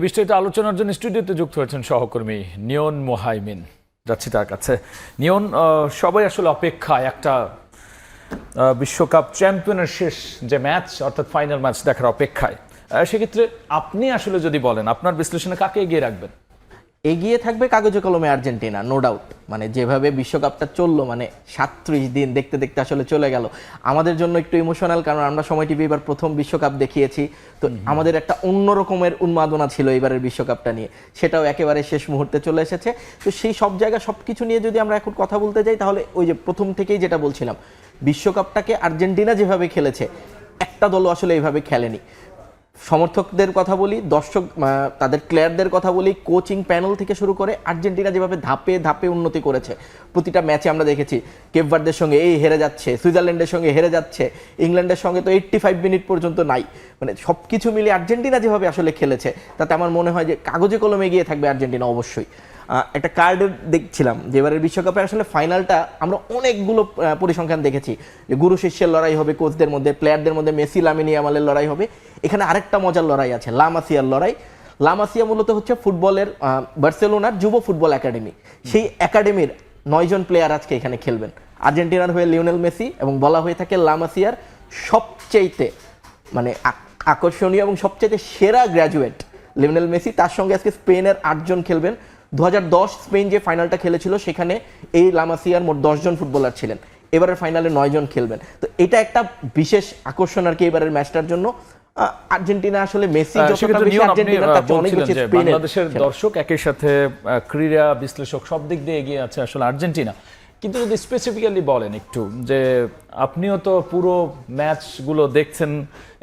বিস্তারিত আলোচনার জন্য স্টুডিওতে যুক্ত হয়েছেন সহকর্মী নিয়ন মোহাইমিন। যাচ্ছি তার কাছে। নিয়ন, সবাই আসলে অপেক্ষায় একটা বিশ্বকাপ চ্যাম্পিয়নের শেষ যে ম্যাচ অর্থাৎ ফাইনাল ম্যাচ দেখার অপেক্ষায়। সেক্ষেত্রে আপনি আসলে যদি বলেন আপনার বিশ্লেষণে কাকে এগিয়ে রাখবেন? এগিয়ে থাকবে কাগজে কলমে আর্জেন্টিনা, নো ডাউট। মানে যেভাবে বিশ্বকাপটা চললো, মানে 37 দিন দেখতে দেখতে আসলে চলে গেল। আমাদের জন্য একটু ইমোশনাল, কারণ আমরা সময় টিভি এবার প্রথম বিশ্বকাপ দেখিয়েছি, তো আমাদের একটা অন্য রকমের উন্মাদনা ছিল এবারের বিশ্বকাপটা নিয়ে, সেটাও একেবারে শেষ মুহূর্তে চলে এসেছে। তো সেই সব জায়গা সব কিছু নিয়ে যদি আমরা এখন কথা বলতে যাই, তাহলে ওই যে প্রথম থেকেই যেটা বলছিলাম, বিশ্বকাপটাকে আর্জেন্টিনা যেভাবে খেলেছে, একটা দলও আসলে এইভাবে খেলেনি। সমর্থকদের কথা বলি, দর্শক তাদের প্লেয়ারদের কথা বলি, কোচিং প্যানেল থেকে শুরু করে আর্জেন্টিনা যেভাবে ধাপে ধাপে উন্নতি করেছে। প্রতিটা ম্যাচে আমরা দেখেছি কেপ ভার্দের সঙ্গে হেরে যাচ্ছে, সুইজারল্যান্ডের সঙ্গে হেরে যাচ্ছে, ইংল্যান্ডের সঙ্গে তো 85 মিনিট পর্যন্ত নাই। মানে সব কিছু মিলিয়ে আর্জেন্টিনা যেভাবে আসলে খেলেছে, তাতে আমার মনে হয় যে কাগজে কলমে এগিয়ে থাকবে আর্জেন্টিনা অবশ্যই। একটা কার্ড দেখছিলাম যে এবারের বিশ্বকাপে আসলে ফাইনালটা আমরা অনেকগুলো পরিসংখ্যান দেখেছি, যে গুরু শিষ্যের লড়াই হবে কোচদের মধ্যে, প্লেয়ারদের মধ্যে মেসি লামিনী ইয়ামালের লড়াই হবে। এখানে আরেকটা মজার লড়াই আছে, লা মাসিয়ার লড়াই। লা মাসিয়া মূলত হচ্ছে ফুটবলের বার্সেলোনার যুব ফুটবল একাডেমি। সেই একাডেমির 9 জন প্লেয়ার আজকে এখানে খেলবেন আর্জেন্টিনার হয়ে, লিওনেল মেসি, এবং বলা হয়ে থাকে লা মাসিয়ার সবচেয়ে মানে আকর্ষণীয় এবং সবচেয়ে সেরা গ্র্যাজুয়েট লিওনেল মেসি। তার সঙ্গে আজকে স্পেনের 8 জন খেলবেন। 2010 স্পেন যে ফাইনালটা খেলেছিল, সেখানে এই লা মাসিয়ার মোট 10 জন ফুটবলার ছিলেন। এবারের ফাইনালে 9 জন খেলবেন। তো এটা একটা বিশেষ আকর্ষণ আর কি এবারের ম্যাচটার জন্য। আর্জেন্টিনা আসলে মেসি যতটা বেশি আর্জেন্টিনা, তার চেয়ে অনেক বেশি স্পেনের। বাংলাদেশের দর্শক একই সাথে ক্রীড়া বিশ্লেষক সব দিক দিয়ে এগিয়ে আছে আসলে আর্জেন্টিনা। কিন্তু যদি স্পেসিফিক্যালি বলেন একটু, যে আপনিও তো পুরো ম্যাচগুলো দেখছেন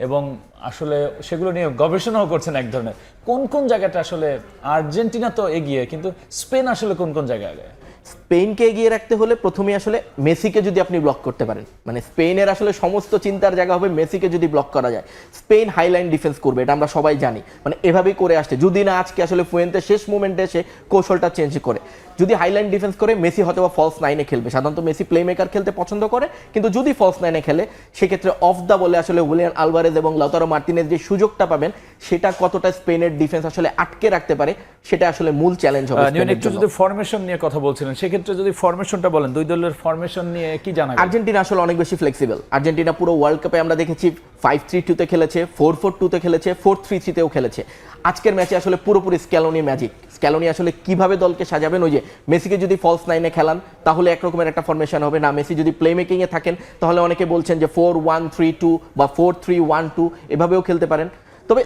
এবং আসলে সেগুলো নিয়ে গবেষণাও করছেন এক ধরনের, কোন কোন জায়গাটা আসলে আর্জেন্টিনা তো এগিয়ে, কিন্তু স্পেন আসলে কোন কোন জায়গায় আগে? স্পেনকে এগিয়ে রাখতে হলে প্রথমে আসলে মেসিকে যদি আপনি ব্লক করতে পারেন, মানে স্পেনের আসলে সমস্ত চিন্তার জায়গা হবে মেসিকে যদি ব্লক করা যায়। স্পেন হাইলাইন ডিফেন্স করবে, এটা আমরা সবাই জানি, মানে এভাবেই করে আসছে। যদি না আজকে আসলে ফুয়েন্তে শেষ মোমেন্টে এসে কৌশলটা চেঞ্জ করে, যদি হাইলাইন ডিফেন্স করে, মেসি হয়তো বা ফলস নাইনে খেলবে। সাধারণত মেসি প্লে মেকার খেলতে পছন্দ করে, কিন্তু যদি ফলস নাইনে খেলে, সেক্ষেত্রে অফ দা বলে আসলে উলিয়ান আলভারেজ এবং লাউতারো মার্টিনেজ যে সুযোগটা পাবেন, সেটা কতটা স্পেনের ডিফেন্স আসলে আটকে রাখতে পারে, সেটা আসলে মূল চ্যালেঞ্জ হবে। একটু যদি ফরমেশন নিয়ে কথা বলছিলেন, সেক্ষেত্রে যদি ফরমেশনটা বলেন, দুই দলের ফরমেশন নিয়ে কি জানা? আর্জেন্টিনা আসলে অনেক বেশি ফ্লেক্সিবল। আর্জেন্টিনা পুরো ওয়ার্ল্ড কাপে আমরা দেখেছি 5-3-2-তে খেলেছে, 4-4-2-তে খেলেছে, 4-3-3-তেও খেলেছে। আজকের ম্যাচে আসলে পুরোপুরি স্ক্যালোনি ম্যাজিক। স্ক্যালোনি আসলে কিভাবে দলকে সাজাবেন, ওই যে মেসিকে যদি ফলস নাইনে খেলান তাহলে একরকমের একটা ফরমেশন হবে না, মেসি যদি প্লে মেকিংয়ে থাকেন তাহলে অনেকে বলছেন যে 4-1-3-2 বা 4-3-1-2 এভাবেও খেলতে পারেন। তবে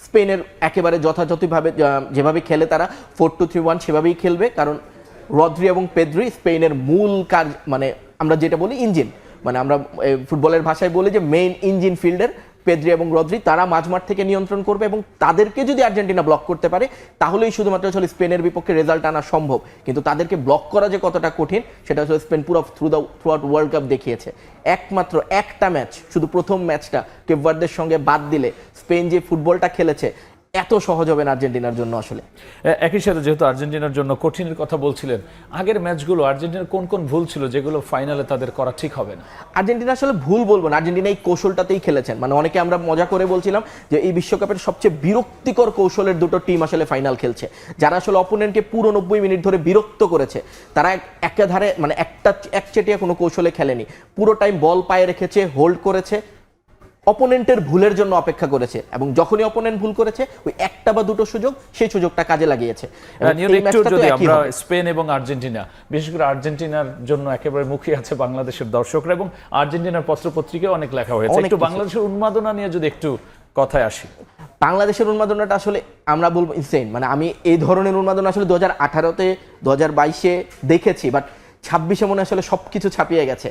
স্পেনের একেবারে যথাযথভাবে যেভাবে খেলে তারা 4-2-3-1 সেভাবেই খেলবে, কারণ রদ্রি এবং পেদ্রি স্পেনের মূল কাজ, মানে আমরা যেটা বলি ইঞ্জিন, মানে আমরা ফুটবলের ভাষায় বলি যে মেইন ইঞ্জিন ফিল্ডের পেদ্রি এবং রদ্রি, তারা মাঝমাঠ থেকে নিয়ন্ত্রণ করবে, এবং তাদেরকে যদি আর্জেন্টিনা ব্লক করতে পারে তাহলেই শুধুমাত্র আসলে স্পেনের বিপক্ষে রেজাল্ট আনা সম্ভব। কিন্তু তাদেরকে ব্লক করা যে কতটা কঠিন, সেটা আসলে স্পেন পুরো থ্রু আউট ওয়ার্ল্ড কাপ দেখিয়েছে। একমাত্র একটা ম্যাচ, শুধু প্রথম ম্যাচটা কেপ ভার্দের সঙ্গে বাদ দিলে, স্পেন যে ফুটবলটা খেলেছে এত সহজ হবে না আর্জেন্টিনার জন্য আসলে। একই সাথে যেহেতু আর্জেন্টিনার জন্য কঠিনের কথা বলছিলেন, আগের ম্যাচগুলো আর্জেন্টিনার কোন কোন ভুল ছিল যেগুলো ফাইনালে তাদের করা ঠিক হবে না? আর্জেন্টিনা আসলে ভুল বলবো না, আর্জেন্টিনা এই কৌশলটাতেই খেলেছেন। মানে অনেকে আমরা মজা করে বলছিলাম যে এই বিশ্বকাপের সবচেয়ে বিরক্তিকর কৌশলের দুটো টিম আসলে ফাইনাল খেলছে, যারা আসলে অপোনেন্টকে পুরো 90 মিনিট ধরে বিরক্ত করেছে। তারা একাধারে মানে একচেটিয়া কোনো কৌশলে খেলেনি, পুরো টাইম বল পায়ে রেখেছে, হোল্ড করেছে, অপোনেন্টের ভুলের জন্য অপেক্ষা করেছে, এবং যখনই অপোনেন্ট ভুল করেছে ওই একটা বা দুটো সুযোগ, সেই সুযোগটা কাজে লাগিয়েছে। আমরা স্পেন এবং আর্জেন্টিনা, বিশেষ করে আর্জেন্টিনার জন্য একেবারে মুখী আছে বাংলাদেশের দর্শকরা, এবং আর্জেন্টিনার পত্রপত্রিকায় অনেক লেখা হয়েছে। একটু বাংলাদেশের উন্মাদনা নিয়ে যদি একটু কথায় আসি। বাংলাদেশের উন্মাদনাটা আসলে আমরা বলবো ইনসেইন। মানে আমি এই ধরনের উন্মাদনা আসলে 2018-তে 2022-এ দেখেছি, বাট 26-এ মনে আসলে সবকিছু ছাপিয়ে গেছে।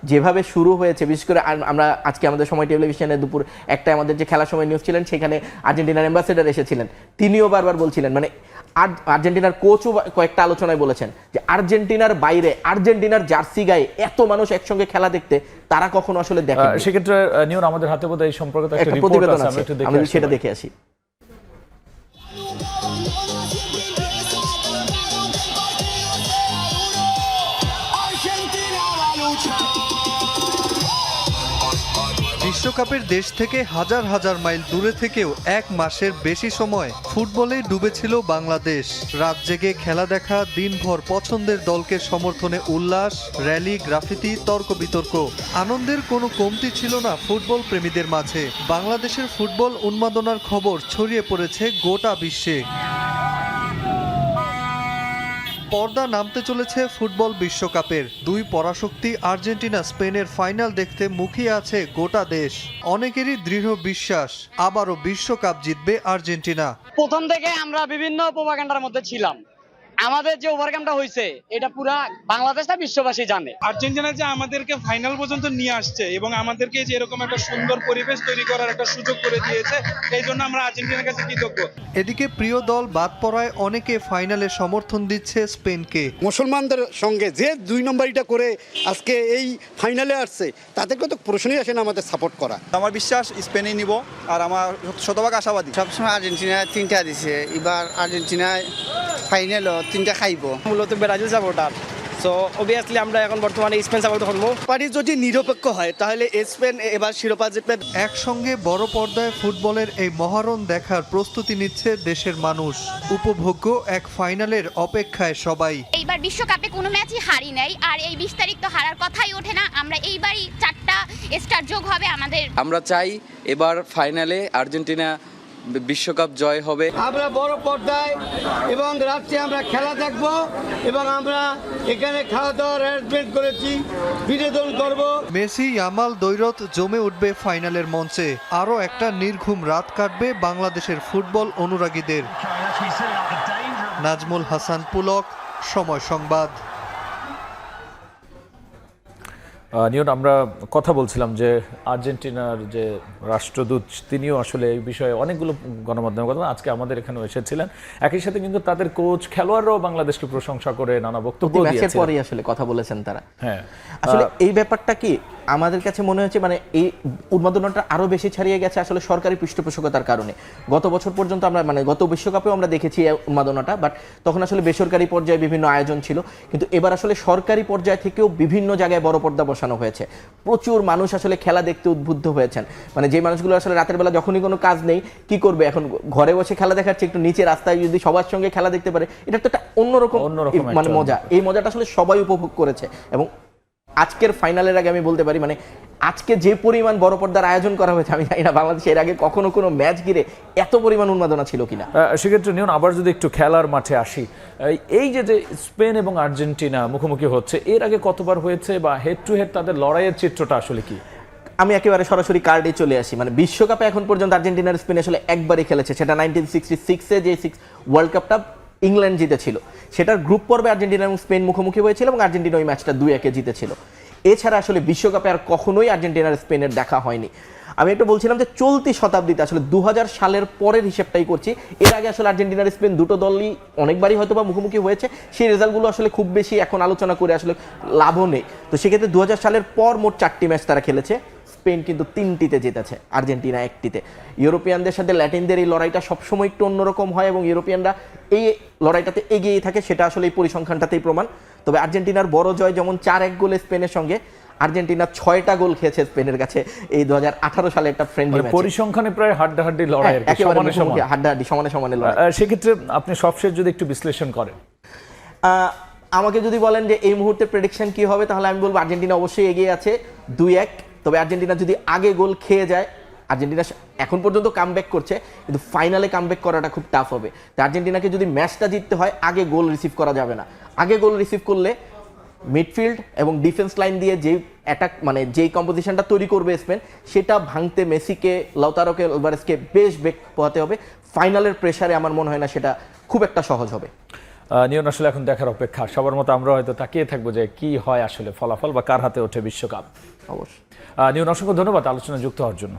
যেভাবে শুরু হয়েছে, বিশেষ করে আমরা আজকে আমাদের সময় টেলিভিশনে দুপুর একটা আমাদের যে খেলার সময় নিউজ ছিলেন, সেখানে আর্জেন্টিনার অ্যাম্বাসেডার এসেছিলেন, তিনিও বারবার বলছিলেন, মানে আর্জেন্টিনার কোচও কয়েকটা আলোচনায় বলেছেন যে আর্জেন্টিনার বাইরে আর্জেন্টিনার জার্সি গায়ে এত মানুষ একসঙ্গে খেলা দেখতে তারা কখনো আসলে দেখেন। সেক্ষেত্রে নিউন আমাদের হাতে বোধহয় এই সম্পর্কে একটা প্রতিবেদন আছে, আমি সেটা দেখে আসি। বিশ্ব বিশ্বকাপের দেশ থেকে হাজার হাজার মাইল দূরে থেকেও এক মাসের বেশি সময় ফুটবলে ডুবেছিল বাংলাদেশ। রাত জেগে খেলা দেখা, দিনভর পছন্দের দলকে সমর্থনে উল্লাস, র্যালি, গ্রাফিতি, তর্ক বিতর্ক। আনন্দের কোনো কমতি ছিল না ফুটবল প্রেমীদের মাঝে। বাংলাদেশের ফুটবল উন্মাদনার খবর ছড়িয়ে পড়েছে গোটা বিশ্বে। পর্দা নামতে চলেছে ফুটবল বিশ্বকাপের। দুই পরাশক্তি আর্জেন্টিনা স্পেনের ফাইনাল দেখতে মুখিয়ে আছে গোটা দেশ। অনেকেরই দৃঢ় বিশ্বাস আবারও বিশ্বকাপ জিতবে আর্জেন্টিনা। প্রথম থেকে আমরা বিভিন্ন প্রোপাগান্ডার মধ্যে ছিলাম। আমাদের যে ওভারকামটা হয়েছে এটা পুরা বাংলাদেশটা বিশ্ববাসী জানে। আর্জেন্টিনা যে আমাদেরকে ফাইনাল পর্যন্ত নিয়ে আসছে এবং আমাদেরকে যে এরকম একটা সুন্দর পরিবেশ তৈরি করার একটা সুযোগ করে দিয়েছে, এই জন্য আমরা আর্জেন্টিনার কাছে কৃতজ্ঞ। এদিকে প্রিয় দল বাদ পড়ায় অনেকে ফাইনালে সমর্থন দিচ্ছে স্পেনকে। মুসলমানদের সঙ্গে যে 2 নম্বরটা করে আজকে এই ফাইনালে আসছে তাদেরকে তো প্রশ্নই আসে না আমাদের সাপোর্ট করা। আমার বিশ্বাস স্পেনই নিব আর আমার শতভাগ আশাবাদী। সবসময় আর্জেন্টিনা 3টা দিছে, এবার আর্জেন্টিনায় ফাইনালও 3টা খাইব। মূলত ব্রাজিল সাপোর্টার, সো অবভিয়াসলি আমরা এখন বর্তমানে স্পেন সাপোর্ট করব। পারি যদি নিরপেক্ষ হয় তাহলে স্পেন এবার শিরোপা জিতবে। একসঙ্গে বড় পর্দায় ফুটবলের এই মহারণ দেখার প্রস্তুতি নিচ্ছে দেশের মানুষ। উপভোগ্য এক ফাইনালের অপেক্ষায় সবাই। এইবার বিশ্বকাপে কোনো ম্যাচই হারি নাই, আর এই 20 তারিখ তো হারার কথাই ওঠে না। আমরা এইবারই 4টা স্টার যোগ হবে আমাদের। আমরা চাই এবার ফাইনালে আর্জেন্টিনা বিশ্বকাপ জয় হবে। আমরা বড় পর্দায় এবং রাত্রে আমরা খেলা দেখব এবং আমরা এখানে খাওয়া দাওয়ার অ্যারেঞ্জমেন্ট করেছি, বিনোদন করব। মেসি, ইয়ামাল, দৈরত জমে উঠবে ফাইনালের মঞ্চে। আরও একটা নির্ঘুম রাত কাটবে বাংলাদেশের ফুটবল অনুরাগীদের। নাজমুল হাসান পুলক, সময় সংবাদ। নিয়ন, আমরা কথা বলছিলাম যে আর্জেন্টিনার যে রাষ্ট্রদূত তিনিও আসলে এই বিষয়ে অনেকগুলো গণমাধ্যমে কথা আজকে আমাদের এখানে এসেছিলেন। একই সাথে কিন্তু তাদের কোচ, খেলোয়াড়রাও বাংলাদেশকে প্রশংসা করে নানা বক্তব্য ম্যাচের দিয়েছেন। পরেই আসলে কথা বলেছেন তারা। হ্যাঁ, আসলে এই ব্যাপারটা কি আমাদের কাছে মনে হচ্ছে মানে এই উন্মাদনাটা আরো বেশি ছাড়িয়ে গেছে আসলে সরকারি পৃষ্ঠপোষকতার কারণে। গত বছর পর্যন্ত আমরা মানে গত বিশ্বকাপেও আমরা দেখেছি এই উন্মাদনাটা, বাট তখন আসলে বেসরকারি পর্যায়ে বিভিন্ন আয়োজন ছিল, কিন্তু এবার আসলে সরকারি পর্যায় থেকেও বিভিন্ন জায়গায় বড় পর্দা বসানো হয়েছে। প্রচুর মানুষ আসলে খেলা দেখতে উদ্বুদ্ধ হয়েছেন। মানে যে মানুষগুলো আসলে রাতের বেলা যখনই কোনো কাজ নেই, কি করবে এখন, ঘরে বসে খেলা দেখাচ্ছে, একটু নিচে রাস্তায় যদি সবার সঙ্গে খেলা দেখতে পারে, এটা তো একটা অন্যরকম মানে মজা। এই মজাটা আসলে সবাই উপভোগ করেছে। এবং আজকের ফাইনালের আগে আমি বলতে পারি মানে আজকে যে পরিমাণ বড় পর্দার আয়োজন করা হয়েছে, আমি জানি না বাংলাদেশে এর আগে কখনো কোনো ম্যাচ ঘিরে এত পরিমাণ উন্মাদনা ছিল কিনা। সেক্ষেত্রে নিয়ন, আবার যদি একটু খেলার মাঠে আসি, এই যে স্পেন এবং আর্জেন্টিনা মুখোমুখি হচ্ছে, এর আগে কতবার হয়েছে বা হেড টু হেড তাদের লড়াইয়ের চিত্রটা আসলে কি? আমি একেবারে সরাসরি কার্ডে চলে আসি। মানে বিশ্বকাপে এখন পর্যন্ত আর্জেন্টিনার স্পেন আসলে একবারই খেলেছে, সেটা 1966-এ যে ওয়ার্ল্ড কাপটা ইংল্যান্ড জিতেছিল, সেটার গ্রুপ পর্বে আর্জেন্টিনা এবং স্পেন মুখোমুখি হয়েছিল এবং আর্জেন্টিনা ওই ম্যাচটা 2-1-এ জিতেছিল। এছাড়া আসলে বিশ্বকাপে আর কখনোই আর্জেন্টিনার স্পেনের দেখা হয়নি। আমি একটু বলছিলাম যে চলতি শতাব্দীতে আসলে 2000 সালের পরের হিসেবটাই করছি। এর আগে আসলে আর্জেন্টিনার স্পেন দুটো দলই অনেকবারই হয়তো বা মুখোমুখি হয়েছে, সেই রেজাল্টগুলো আসলে খুব বেশি এখন আলোচনা করে আসলে লাভও নেই। তো সেক্ষেত্রে 2000 সালের পর মোট 4টি ম্যাচ তারা খেলেছে। স্পেন কিন্তু 3টিতে জিতেছে, আর্জেন্টিনা 1টিতে। ইউরোপিয়ানদের সাথে ল্যাটিনদের এই লড়াইটা সবসময় একটু অন্যরকম হয় এবং ইউরোপিয়ানরা এই লড়াইটাতে এগিয়ে থাকে, সেটা আসলে এই পরিসংখ্যানটাতেই প্রমাণ। তবে আর্জেন্টিনার বড় জয় যেমন 4-1 গোলে স্পেনের সঙ্গে, আর্জেন্টিনা 6টা গোল খেয়েছে স্পেনের কাছে এই 2018 সালে একটা ফ্রেন্ডলি ম্যাচ। পরিসংখ্যানে প্রায় হাড্ডাহাড্ডি লড়াই, হাড্ডাহাড্ডি সমানে সমানে লড়াই। সেক্ষেত্রে আপনি সবশেষ যদি একটু বিশ্লেষণ করেন, আমাকে যদি বলেন যে এই মুহূর্তে প্রেডিকশন কি হবে, তাহলে আমি বলবো আর্জেন্টিনা অবশ্যই এগিয়ে আছে 2-1। তবে আর্জেন্টিনা যদি আগে গোল খেয়ে যায়, আর্জেন্টিনা এখন পর্যন্ত কামব্যাক করছে, কিন্তু ফাইনালে কামব্যাক করাটা খুব টাফ হবে। তো আর্জেন্টিনাকে যদি ম্যাচটা জিততে হয়, আগে গোল রিসিভ করা যাবে না। আগে গোল রিসিভ করলে মিডফিল্ড এবং ডিফেন্স লাইন দিয়ে যে অ্যাটাক মানে যেই কম্পোজিশনটা তৈরি করবে স্পেন, সেটা ভাঙতে মেসিকে, লাউতারোকে, আলভারেজকে বেশ বেগ পোহাতে হবে। ফাইনালের প্রেসারে আমার মনে হয় না সেটা খুব একটা সহজ হবে। নিয়ন, আসলে এখন দেখার অপেক্ষা। সবার মতো আমরা হয়তো তাকিয়ে থাকবো যে কি হয় আসলে ফলাফল বা কার হাতে ওঠে বিশ্বকাপ। অবশ্যই। নিয়ন, অসংখ্য ধন্যবাদ আলোচনায় যুক্ত হওয়ার জন্য।